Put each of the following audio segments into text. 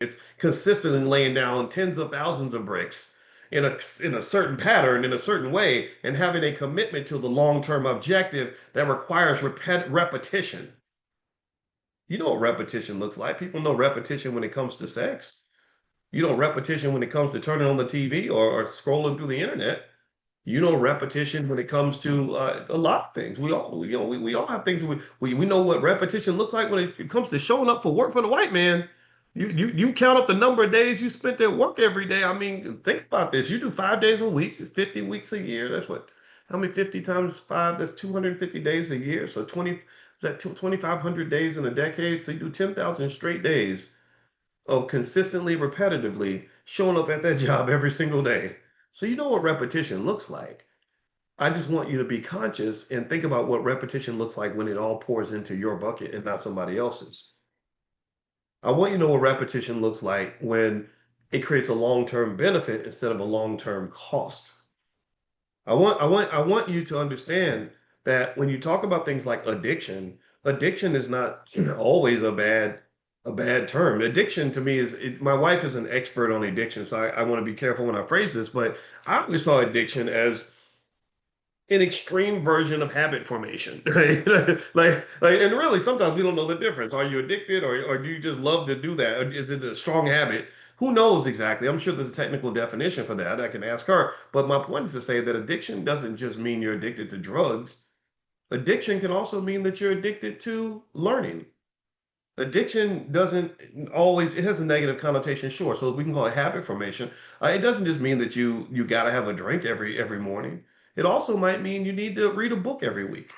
It's consistent in laying down tens of thousands of bricks in a certain pattern, in a certain way, and having a commitment to the long-term objective that requires repetition. You know what repetition looks like. People know repetition when it comes to sex. You know repetition when it comes to turning on the TV or scrolling through the internet. You know repetition when it comes to a lot of things. We all have things we know what repetition looks like when it comes to showing up for work for the white man. You count up the number of days you spent at work every day. I mean, think about this. You do 5 days a week, 50 weeks a year. That's what, how many 50 times five? That's 250 days a year. So 20, is that 2,500 days in a decade? So you do 10,000 straight days of consistently, repetitively showing up at that job every single day. So you know what repetition looks like. I just want you to be conscious and think about what repetition looks like when it all pours into your bucket and not somebody else's. I want you to know what repetition looks like when it creates a long-term benefit instead of a long-term cost. I want you to understand that when you talk about things like addiction, addiction is not always a bad term. Addiction to me my wife is an expert on addiction, so I want to be careful when I phrase this, but I always saw addiction as an extreme version of habit formation. Right? And really sometimes we don't know the difference. Are you addicted or do you just love to do that? Or is it a strong habit? Who knows exactly? I'm sure there's a technical definition for that. I can ask her. But my point is to say that addiction doesn't just mean you're addicted to drugs. Addiction can also mean that you're addicted to learning. Addiction doesn't always, it has a negative connotation, sure. So we can call it habit formation. It doesn't just mean that you got to have a drink every morning. It also might mean you need to read a book every week.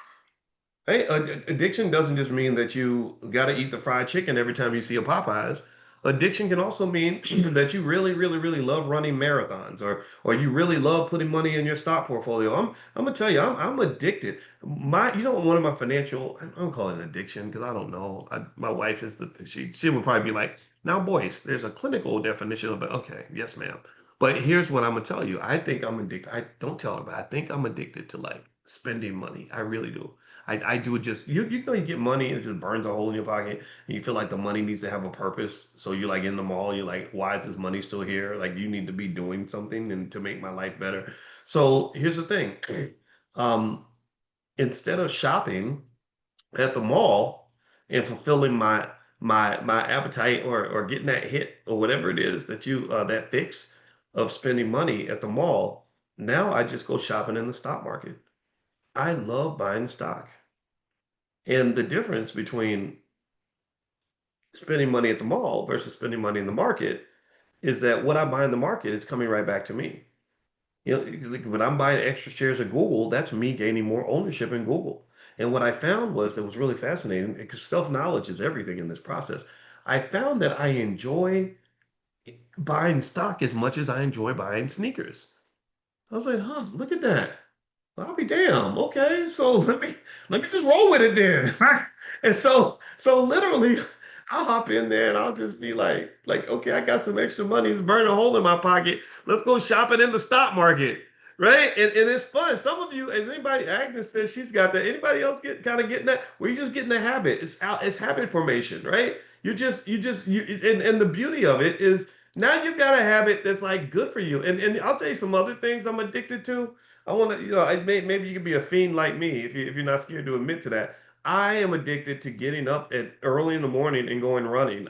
Hey, addiction doesn't just mean that you got to eat the fried chicken every time you see a Popeyes. Addiction can also mean that you really, really, really love running marathons, or you really love putting money in your stock portfolio. I'm gonna tell you, I'm addicted. One of my financial, I don't call it an addiction because I don't know. My wife is she would probably be like, now, boys, there's a clinical definition of it. Okay, yes, ma'am. But here's what I'm gonna tell you. I think I'm addicted. I don't tell her, but I think I'm addicted to like spending money. I really do. I do it just you get money and it just burns a hole in your pocket and you feel like the money needs to have a purpose. So you're like in the mall, you're like, why is this money still here? Like you need to be doing something and to make my life better. So here's the thing. Um, Instead of shopping at the mall and fulfilling my appetite or getting that hit or whatever it is that that fix of spending money at the mall, now I just go shopping in the stock market. I love buying stock. And the difference between spending money at the mall versus spending money in the market is that what I buy in the market is coming right back to me. You know, like when I'm buying extra shares of Google, that's me gaining more ownership in Google. And what I found was it was really fascinating because self-knowledge is everything in this process. I found that I enjoy buying stock as much as I enjoy buying sneakers. I was like, huh, look at that. I'll be damn. Okay, so let me just roll with it then. And so literally, I'll hop in there and I'll just be like, okay, I got some extra money. It's burning a hole in my pocket. Let's go shopping in the stock market, right? And it's fun. Some of you, as anybody, Agnes says she's got that. Anybody else getting that? Where you just getting the habit. It's habit formation, right? And the beauty of it is now you've got a habit that's like good for you. And I'll tell you some other things I'm addicted to. I want to, maybe you could be a fiend like me if you're not scared to admit to that. I am addicted to getting up at early in the morning and going running.